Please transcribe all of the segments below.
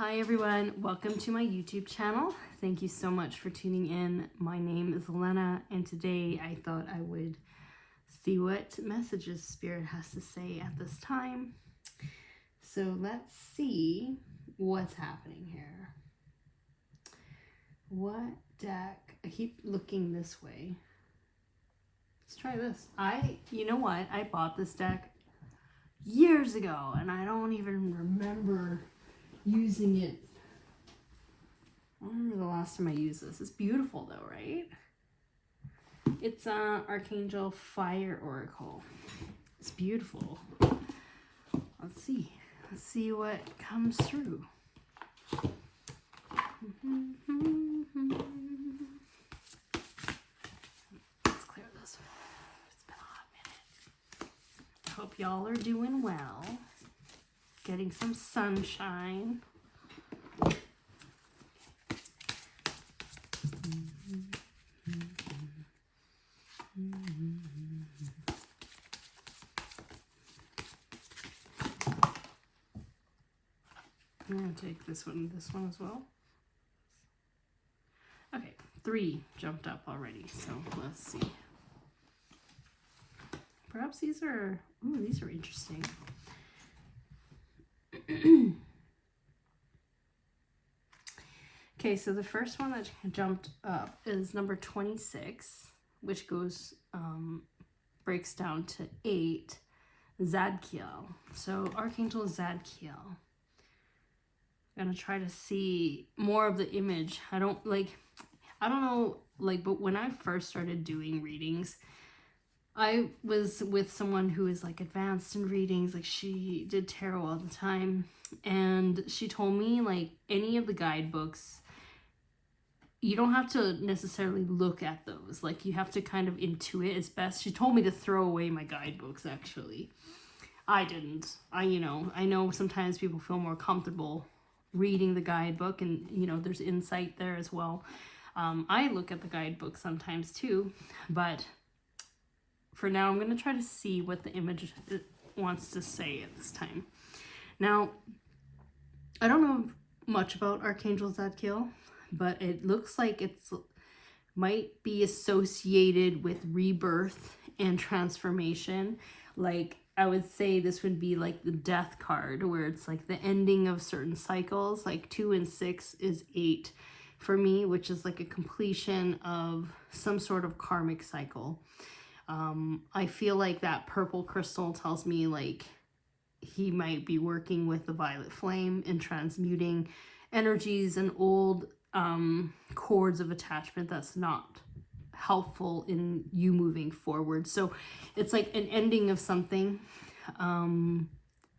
Hi everyone, welcome to my YouTube channel. Thank you so much for tuning in. My name is Elena and today I thought I would see what messages Spirit has to say at this time. So let's see what's happening here. What deck? I keep looking this way. Let's try this. You know what? I bought this deck years ago and I don't even remember using it. I don't remember the last time I used this. It's beautiful though, right? It's Archangel Fire Oracle. It's beautiful. Let's see. Let's see what comes through. Let's clear this. It's been a hot minute. I hope y'all are doing well. Getting some sunshine. I'm going to take this one as well. Okay, 3 jumped up already, so let's see. Perhaps these are interesting. Okay, so the first one that jumped up is number 26, which goes, breaks down to 8, Zadkiel. So Archangel Zadkiel. I'm gonna try to see more of the image. I don't know, but when I first started doing readings, I was with someone who is like advanced in readings. Like she did tarot all the time, and she told me like any of the guidebooks, you don't have to necessarily look at those. Like you have to kind of intuit as best. She told me to throw away my guidebooks actually. I didn't. I know sometimes people feel more comfortable reading the guidebook and there's insight there as well. I look at the guidebook sometimes too, but for now I'm going to try to see what the image wants to say at this time. Now, I don't know much about Archangel Zadkiel, but it looks like it's might be associated with rebirth and transformation. Like I would say this would be like the death card, where it's like the ending of certain cycles. Like 2 and 6 is 8 for me, which is like a completion of some sort of karmic cycle. I feel like that purple crystal tells me like he might be working with the violet flame and transmuting energies and old cords of attachment that's not helpful in you moving forward. So it's like an ending of something.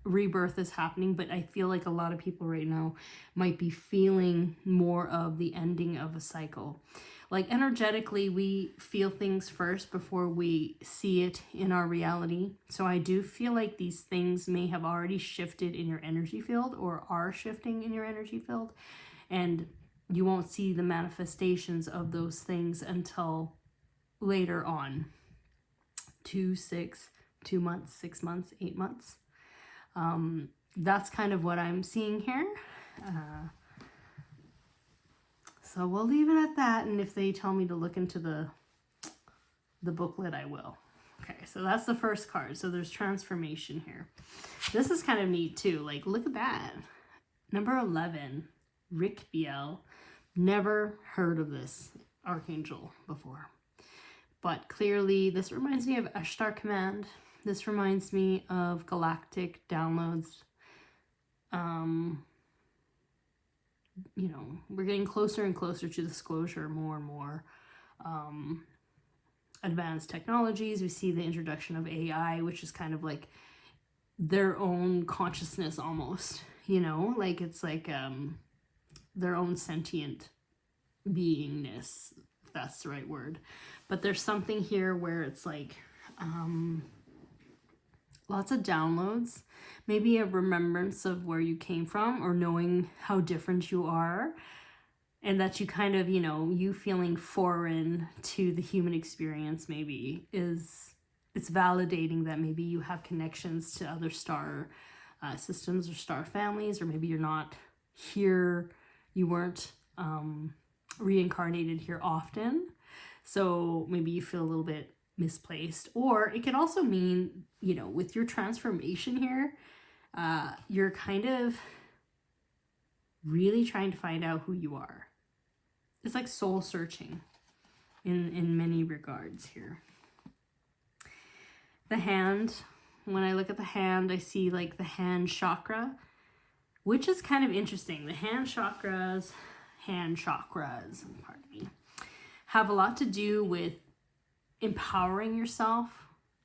Rebirth is happening, but I feel like a lot of people right now might be feeling more of the ending of a cycle. Like energetically, we feel things first before we see it in our reality. So I do feel like these things may have already shifted in your energy field or are shifting in your energy field. And you won't see the manifestations of those things until later on. 2 months, 6 months, 8 months. That's kind of what I'm seeing here. So we'll leave it at that, and if they tell me to look into the booklet, I will. Okay, so that's the first card. So there's transformation here. This is kind of neat too. Like, look at that. Number 11, Rick Biel. Never heard of this archangel before. But clearly, this reminds me of Ashtar Command. This reminds me of galactic downloads. We're getting closer and closer to disclosure, more and more advanced technologies. We see the introduction of AI, which is kind of like their own consciousness almost, like it's like their own sentient beingness, if that's the right word. But there's something here where it's like lots of downloads, maybe a remembrance of where you came from or knowing how different you are, and that you kind of, you feeling foreign to the human experience maybe it's validating that maybe you have connections to other star systems or star families, or maybe you're not here, you weren't reincarnated here often. So maybe you feel a little bit misplaced. Or it can also mean, you know, with your transformation here, you're kind of really trying to find out who you are. It's like soul searching in many regards here. The hand, when I look at the hand, I see like the hand chakra, which is kind of interesting. The hand chakras, pardon me, have a lot to do with empowering yourself.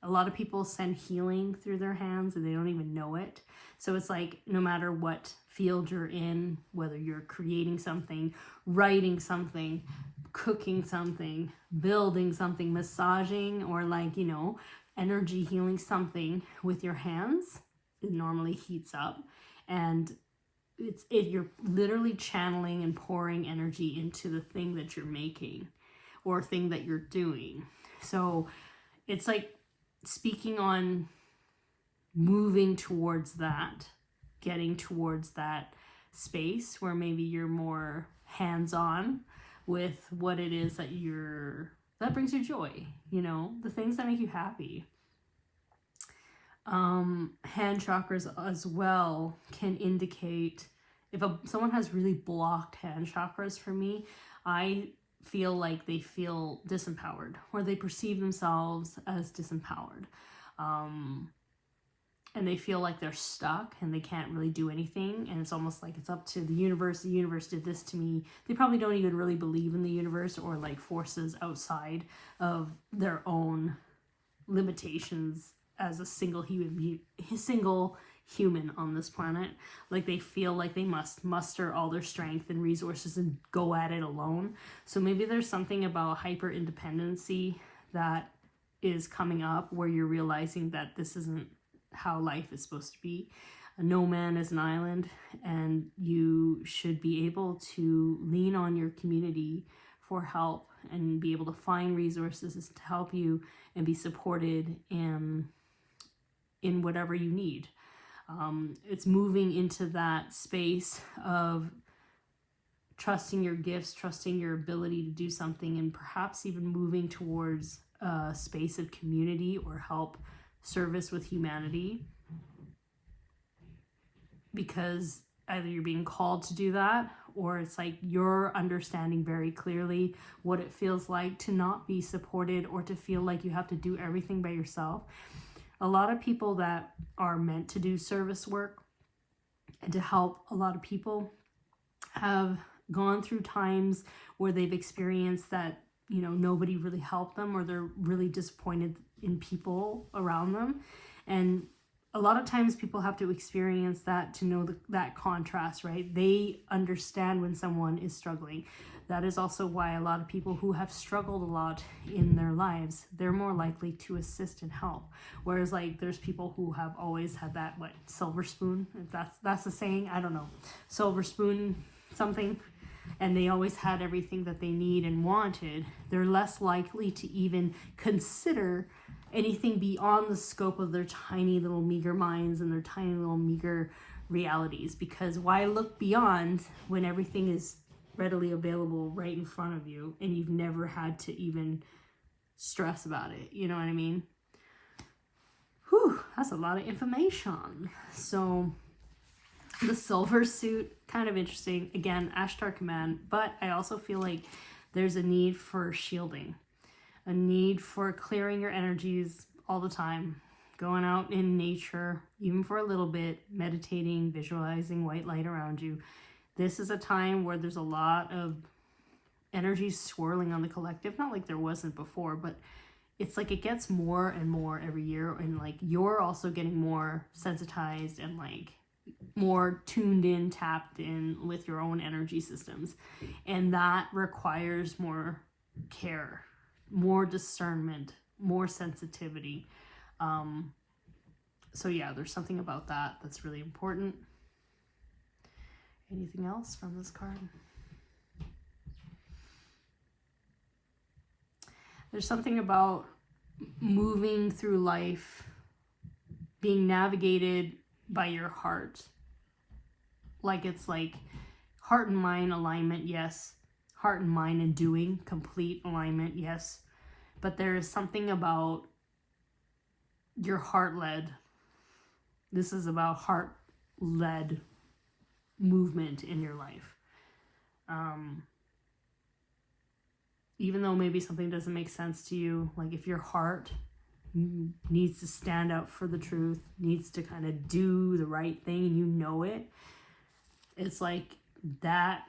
A lot of people send healing through their hands and they don't even know it. So it's like no matter what field you're in, whether you're creating something, writing something, cooking something, building something, massaging, or like, you know, energy healing something with your hands, it normally heats up, and you're literally channeling and pouring energy into the thing that you're making or thing that you're doing. So it's like speaking on moving towards that, getting towards that space where maybe you're more hands-on with what it is that brings you joy, you know, the things that make you happy. Hand chakras as well can indicate if someone has really blocked hand chakras. For me, I feel like they feel disempowered, or they perceive themselves as disempowered. And they feel like they're stuck and they can't really do anything. And it's almost like it's up to the universe. The universe did this to me. They probably don't even really believe in the universe or like forces outside of their own limitations as a single human on this planet. Like they feel like they must muster all their strength and resources and go at it alone. So maybe there's something about hyper independency that is coming up where you're realizing that this isn't how life is supposed to be. No man is an island, and you should be able to lean on your community for help and be able to find resources to help you and be supported in whatever you need. It's moving into that space of trusting your gifts, trusting your ability to do something, and perhaps even moving towards a space of community or help, service with humanity, because either you're being called to do that, or it's like you're understanding very clearly what it feels like to not be supported or to feel like you have to do everything by yourself. A lot of people that are meant to do service work and to help a lot of people have gone through times where they've experienced that, you know, nobody really helped them, or they're really disappointed in people around them. And a lot of times people have to experience that to know that contrast, right? They understand when someone is struggling. That is also why a lot of people who have struggled a lot in their lives, they're more likely to assist and help. Whereas like there's people who have always had that, silver spoon, if that's the saying, I don't know, silver spoon something, and they always had everything that they need and wanted. They're less likely to even consider anything beyond the scope of their tiny little meager minds and their tiny little meager realities. Because why look beyond when everything is readily available right in front of you and you've never had to even stress about it? You know what I mean? Whew, that's a lot of information. So the silver suit, kind of interesting. Again, Ashtar command, but I also feel like there's a need for shielding, a need for clearing your energies all the time, going out in nature, even for a little bit, meditating, visualizing white light around you. This is a time where there's a lot of energy swirling on the collective, not like there wasn't before, but it's like it gets more and more every year, and like you're also getting more sensitized and like more tuned in, tapped in with your own energy systems, and that requires more care, more discernment, more sensitivity. So yeah, there's something about that that's really important. Anything else from this card? There's something about moving through life, being navigated by your heart. Like it's like Heart and mind alignment, yes. Heart and mind and doing, complete alignment, yes. But there is something about your heart-led. This is about heart-led movement in your life. Even though maybe something doesn't make sense to you, like if your heart needs to stand up for the truth, needs to kind of do the right thing, and you know it, it's like that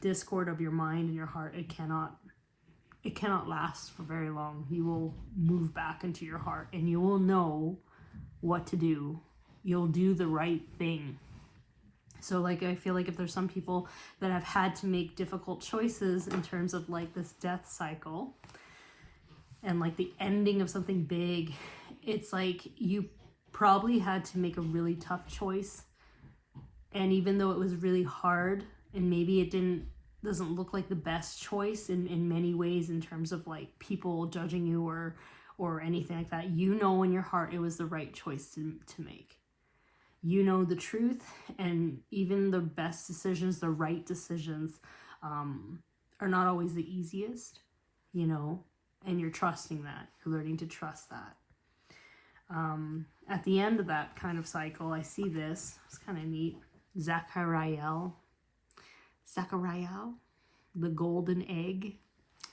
discord of your mind and your heart, it cannot last for very long. You will move back into your heart and you will know what to do. You'll do the right thing. So like, I feel like if there's some people that have had to make difficult choices in terms of like this death cycle and like the ending of something big, it's like you probably had to make a really tough choice. And even though it was really hard and maybe it doesn't look like the best choice in many ways in terms of like people judging you or anything like that, you know in your heart it was the right choice to make. You know the truth, and even the best decisions, the right decisions, are not always the easiest, you know, and you're trusting that. You're learning to trust that. At the end of that kind of cycle, I see this. It's kind of neat. Zachariel, the golden egg.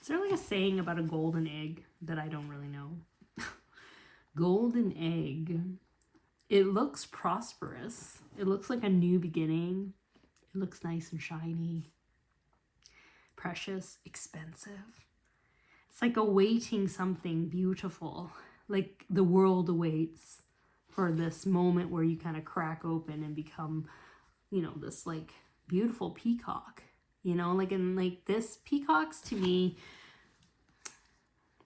Is there like a saying about a golden egg that I don't really know? Golden egg. It looks prosperous. It looks like a new beginning. It looks nice and shiny. Precious, expensive. It's like awaiting something beautiful. Like the world awaits for this moment where you kind of crack open and become, you know, this like beautiful peacock. You know, like, and like this peacocks to me,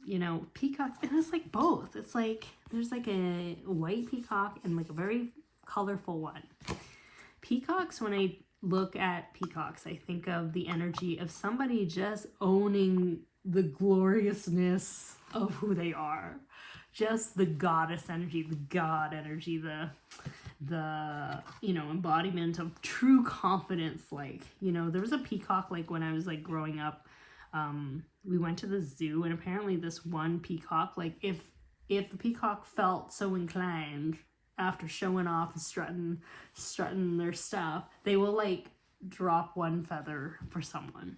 you know, peacocks, and it's like both. It's like there's like a white peacock and like a very colorful one. Peacocks, when I look at peacocks, I think of the energy of somebody just owning the gloriousness of who they are. Just the goddess energy, the god energy, the you know, embodiment of true confidence. Like, you know, there was a peacock like when I was like growing up. We went to the zoo, and apparently this one peacock, like if the peacock felt so inclined after showing off and strutting their stuff, they will like drop one feather for someone.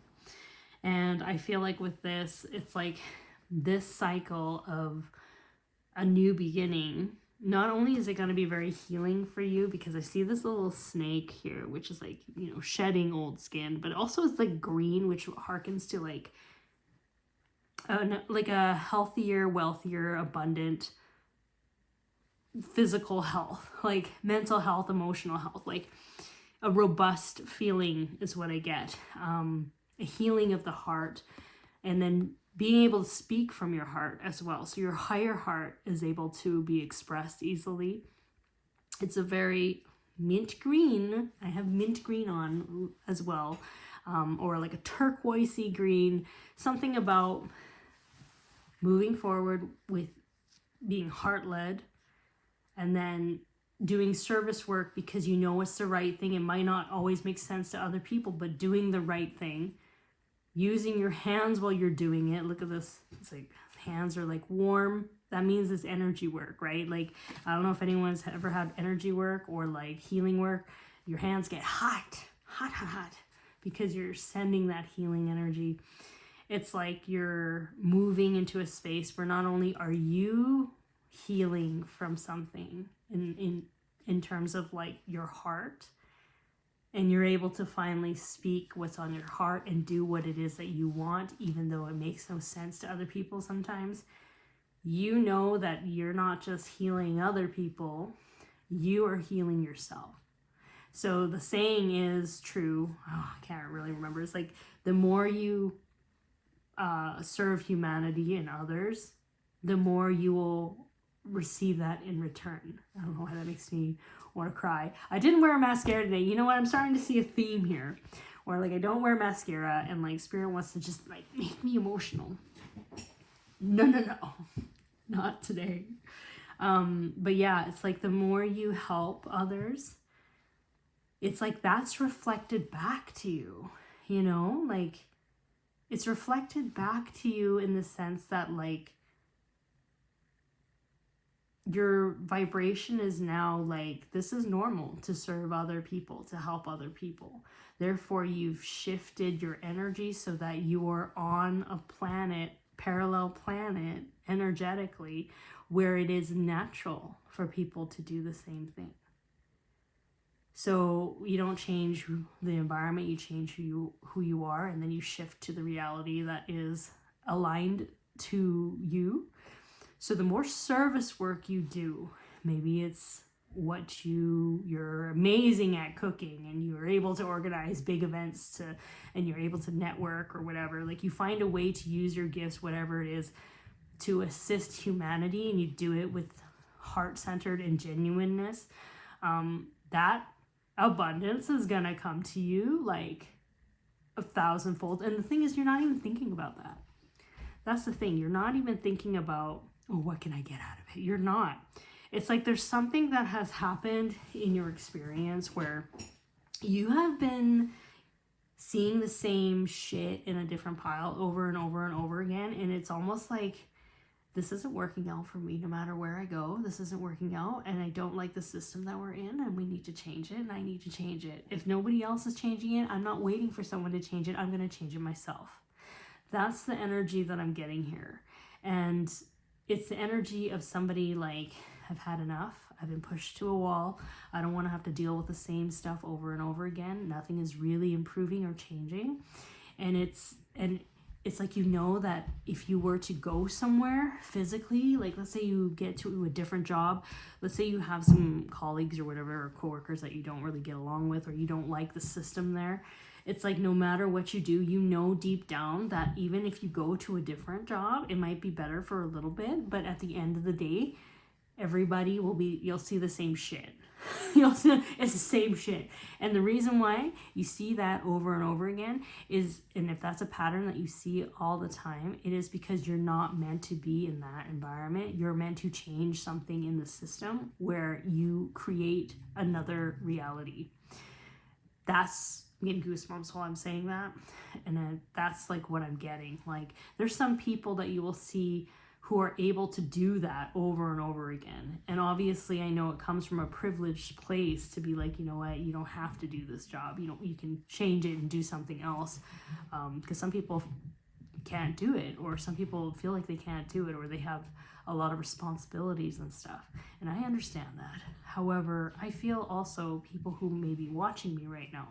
And I feel like with this, it's like this cycle of a new beginning. Not only is it going to be very healing for you, because I see this little snake here, which is like, you know, shedding old skin, but also it's like green, which harkens to like a healthier, wealthier, abundant physical health, like mental health, emotional health, like a robust feeling is what I get. A healing of the heart, and then being able to speak from your heart as well. So your higher heart is able to be expressed easily. It's a very mint green. I have mint green on as well. Or like a turquoisey green. Something about moving forward with being heart-led, and then doing service work because you know it's the right thing. It might not always make sense to other people, but doing the right thing. Using your hands while you're doing it. Look at this. It's like hands are like warm. That means it's energy work, right? Like, I don't know if anyone's ever had energy work or like healing work. Your hands get hot, because you're sending that healing energy. It's like you're moving into a space where not only are you healing from something in terms of like your heart, and you're able to finally speak what's on your heart and do what it is that you want, even though it makes no sense to other people sometimes. You know that you're not just healing other people, you are healing yourself. So the saying is true. I can't really remember. It's like the more you serve humanity and others, the more you will receive that in return. I don't know why that makes me want to cry. I didn't wear mascara today. You know what? I'm starting to see a theme here where like I don't wear mascara and like spirit wants to just like make me emotional. No. Not today. But yeah, it's like the more you help others, it's like that's reflected back to you, you know, like it's reflected back to you in the sense that like your vibration is now like, this is normal to serve other people, to help other people. Therefore, you've shifted your energy so that you are on a planet, parallel planet, energetically, where it is natural for people to do the same thing. So you don't change the environment, you change who you are, and then you shift to the reality that is aligned to you. So the more service work you do, maybe it's what you're amazing at cooking and you're able to organize big events and you're able to network or whatever. Like you find a way to use your gifts, whatever it is, to assist humanity, and you do it with heart-centered and genuineness. That abundance is gonna come to you like 1,000-fold. And the thing is, you're not even thinking about that. That's the thing. You're not even thinking about, oh, what can I get out of it? You're not. It's like there's something that has happened in your experience where you have been seeing the same shit in a different pile over and over and over again. And it's almost like, this isn't working out for me no matter where I go. This isn't working out, and I don't like the system that we're in, and we need to change it, and I need to change it. If nobody else is changing it, I'm not waiting for someone to change it. I'm going to change it myself. That's the energy that I'm getting here. And it's the energy of somebody like, I've had enough. I've been pushed to a wall. I don't want to have to deal with the same stuff over and over again. Nothing is really improving or changing. And it's like, you know, that if you were to go somewhere physically, like let's say you get to a different job, let's say you have some colleagues or whatever, or coworkers that you don't really get along with, or you don't like the system there. It's like, no matter what you do, you know deep down that even if you go to a different job, it might be better for a little bit, but at the end of the day, everybody will be, you'll see the same shit. It's the same shit. And the reason why you see that over and over again is, and if that's a pattern that you see all the time, it is because you're not meant to be in that environment. You're meant to change something in the system where you create another reality. That's, I'm getting goosebumps while I'm saying that. And then that's like what I'm getting. Like there's some people that you will see who are able to do that over and over again. And obviously I know it comes from a privileged place to be like, you know what, you don't have to do this job. You can change it and do something else. Because some people can't do it, or some people feel like they can't do it, or they have a lot of responsibilities and stuff. And I understand that. However, I feel also people who may be watching me right now,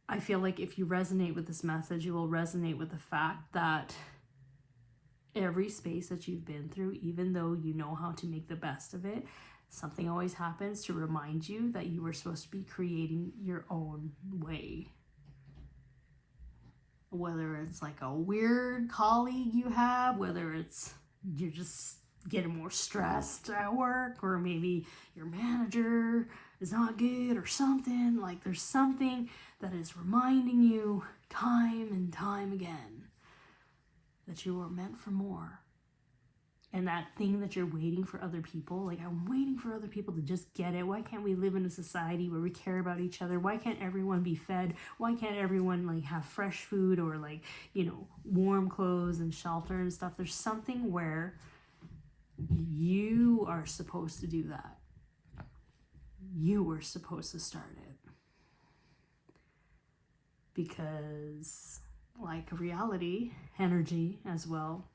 I feel like if you resonate with this message, you will resonate with the fact that every space that you've been through, even though you know how to make the best of it, something always happens to remind you that you were supposed to be creating your own way. Whether it's like a weird colleague you have, whether it's you're just getting more stressed at work, or maybe your manager is not good or something, like there's something that is reminding you time and time again that you were meant for more. And that thing that you're waiting for other people, like I'm waiting for other people to just get it. Why can't we live in a society where we care about each other? Why can't everyone be fed? Why can't everyone like have fresh food, or like, you know, warm clothes and shelter and stuff? There's something where you are supposed to do that. You were supposed to start it. Because like reality, energy as well,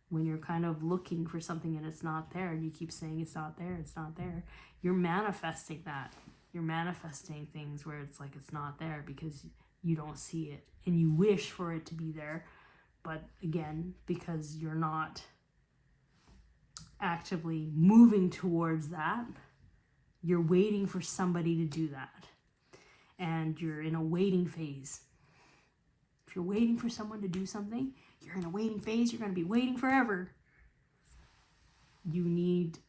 when you're kind of looking for something and it's not there, and you keep saying it's not there, it's not there, you're manifesting that. You're manifesting things where it's like it's not there because you don't see it, and you wish for it to be there, but again, because you're not actively moving towards that, you're waiting for somebody to do that, and you're in a waiting phase. If you're waiting for someone to do something, you're in a waiting phase. You're going to be waiting forever. You need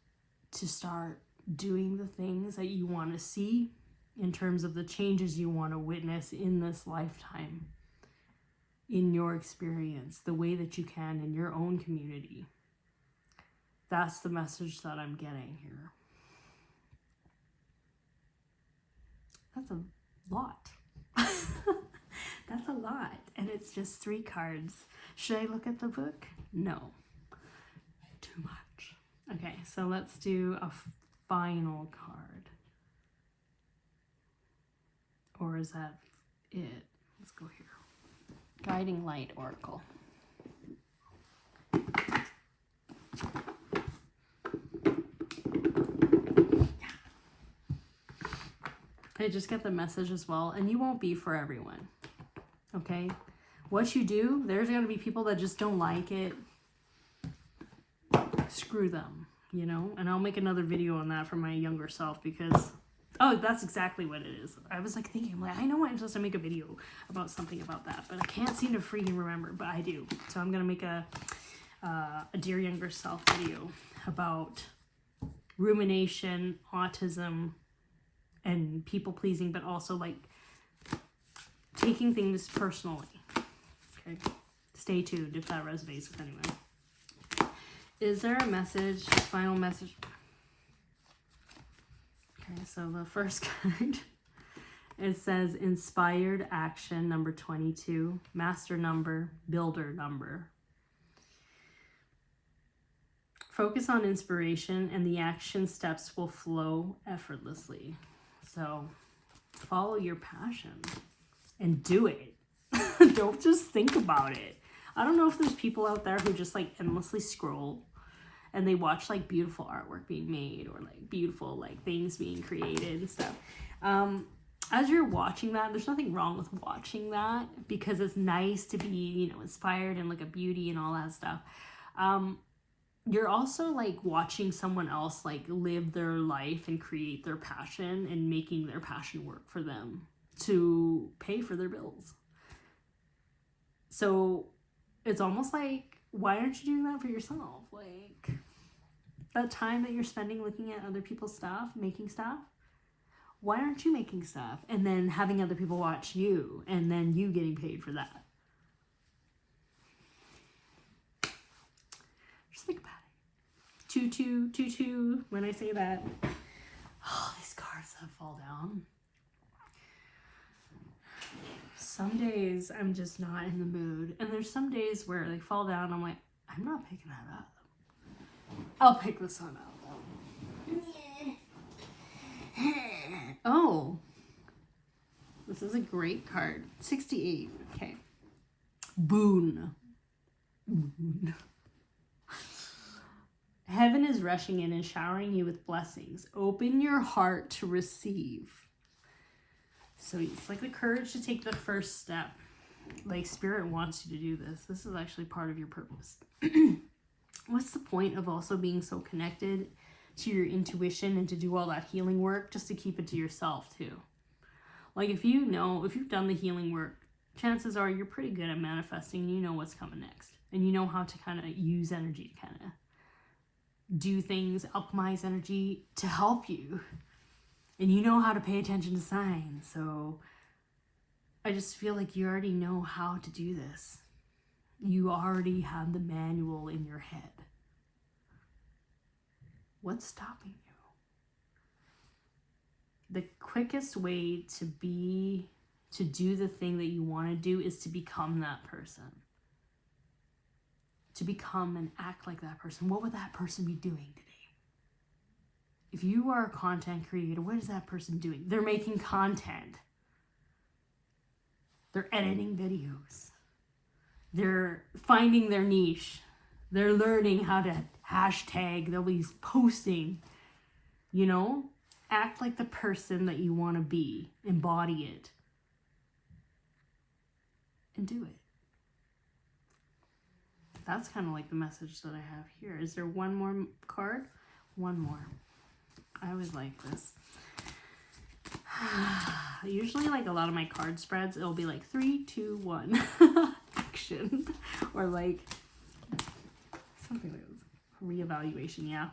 to start doing the things that you want to see in terms of the changes you want to witness in this lifetime, in your experience, the way that you can in your own community. That's the message that I'm getting here. That's a lot. That's a lot. And it's just 3 cards. Should I look at the book? No. Too much. Okay, so let's do a final card. Or is that it? Let's go here. Guiding Light Oracle. I just get the message as well, and you won't be for everyone. Okay? What you do, there's going to be people that just don't like it. Screw them, you know? And I'll make another video on that for my younger self because, oh, that's exactly what it is. I was like thinking, like, I know I'm supposed to make a video about something about that, but I can't seem to freaking remember, but I do. So I'm going to make a Dear Younger Self video about rumination, autism, and people pleasing, but also like taking things personally. Okay, stay tuned if that resonates with anyone. Is there a message, final message? Okay, so the first card, it says inspired action number 22, master number, builder number. Focus on inspiration and the action steps will flow effortlessly. So follow your passion and do it. Don't just think about it. I don't know if there's people out there who just like endlessly scroll and they watch like beautiful artwork being made or like beautiful like things being created and stuff. As you're watching that, there's nothing wrong with watching that because it's nice to be, you know, inspired and like a beauty and all that stuff. You're also like watching someone else like live their life and create their passion and making their passion work for them to pay for their bills. So it's almost like, why aren't you doing that for yourself? Like that time that you're spending looking at other people's stuff, making stuff, why aren't you making stuff and then having other people watch you and then you getting paid for that? Just think about it. 2, 2, 2, 2. When I say that, oh, these cards that fall down. Some days I'm just not in the mood, and there's some days where they fall down. I'm like, I'm not picking that up. I'll pick this one up. Oh, this is a great card. 68. Okay. Boon. Boon. Heaven is rushing in and showering you with blessings. Open your heart to receive. So it's like the courage to take the first step. Like Spirit wants you to do this. This is actually part of your purpose. What's the point of also being so connected to your intuition and to do all that healing work just to keep it to yourself too? Like if you've done the healing work, chances are you're pretty good at manifesting. You know what's coming next. And you know how to kind of use energy to kind of do things, alchemize energy to help you. And you know how to pay attention to signs. So I just feel like you already know how to do this. You already have the manual in your head. What's stopping you? The quickest way to do the thing that you want to do is to become that person. To become and act like that person. What would that person be doing today? If you are a content creator, what is that person doing? They're making content. They're editing videos. They're finding their niche. They're learning how to hashtag. They'll be posting, you know? Act like the person that you want to be. Embody it. And do it. That's kind of like the message that I have here. Is there one more card? One more. I always like this. Usually like a lot of my card spreads, it'll be like 3, 2, 1 action. Or like something like this. Reevaluation, yeah.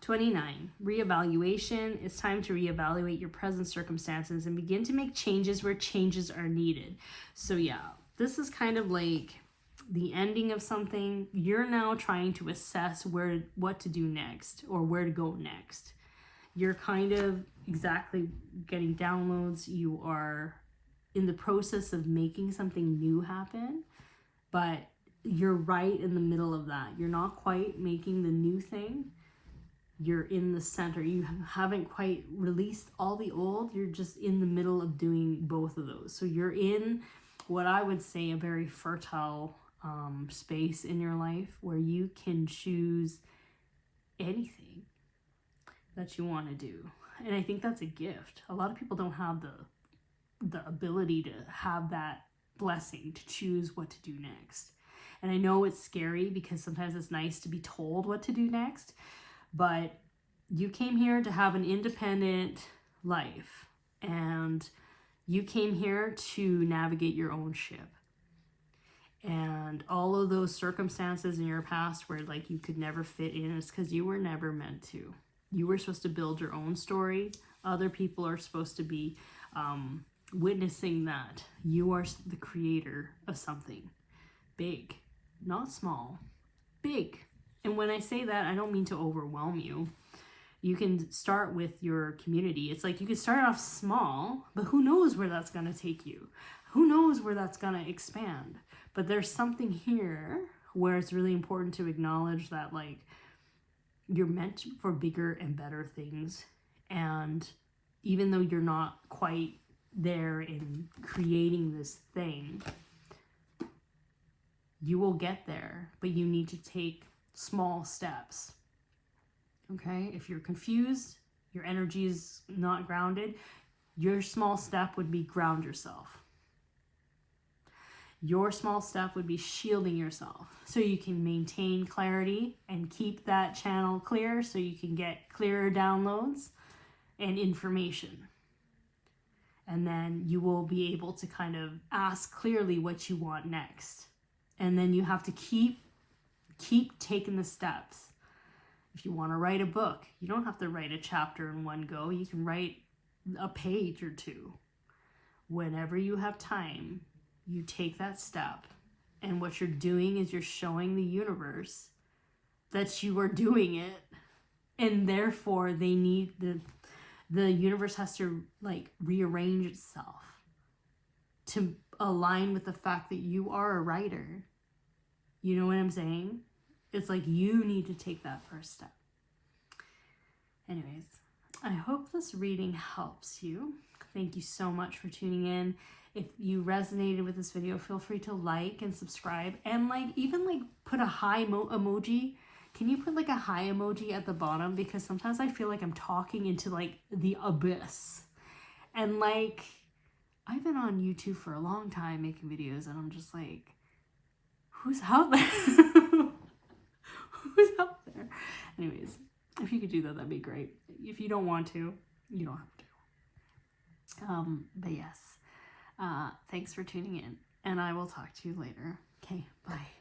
29. Reevaluation. It's time to reevaluate your present circumstances and begin to make changes where changes are needed. So yeah, this is kind of like the ending of something. You're now trying to assess what to do next or where to go next. You're kind of exactly getting downloads. You are in the process of making something new happen, but you're right in the middle of that. You're not quite making the new thing. You're in the center. You haven't quite released all the old. You're just in the middle of doing both of those. So you're in what I would say a very fertile space in your life where you can choose anything that you want to do. And I think that's a gift. A lot of people don't have the ability to have that blessing to choose what to do next. And I know it's scary because sometimes it's nice to be told what to do next, but you came here to have an independent life, and you came here to navigate your own ship. And all of those circumstances in your past where like you could never fit in is because you were never meant to. You were supposed to build your own story. Other people are supposed to be witnessing that. You are the creator of something big, not small, big. And when I say that, I don't mean to overwhelm you. You can start with your community. It's like you can start off small, but who knows where that's going to take you? Who knows where that's going to expand? But there's something here where it's really important to acknowledge that like you're meant for bigger and better things. And even though you're not quite there in creating this thing, you will get there, but you need to take small steps. Okay? If you're confused, your energy is not grounded, your small step would be ground yourself. Your small step would be shielding yourself so you can maintain clarity and keep that channel clear so you can get clearer downloads and information. And then you will be able to kind of ask clearly what you want next. And then you have to keep taking the steps. If you want to write a book, you don't have to write a chapter in one go. You can write a page or two. Whenever you have time, you take that step. And what you're doing is you're showing the universe that you are doing it. And therefore they need the universe has to like rearrange itself to align with the fact that you are a writer. You know what I'm saying? It's like you need to take that first step. Anyways, I hope this reading helps you. Thank you so much for tuning in. If you resonated with this video, feel free to like and subscribe, and like even like put a hi emoji. Can you put like a hi emoji at the bottom? Because sometimes I feel like I'm talking into like the abyss. And like, I've been on YouTube for a long time making videos, and I'm just like, who's out there? Who's out there? Anyways, if you could do that, that'd be great. If you don't want to, you don't have to. But yes, thanks for tuning in, and I will talk to you later. Okay, bye.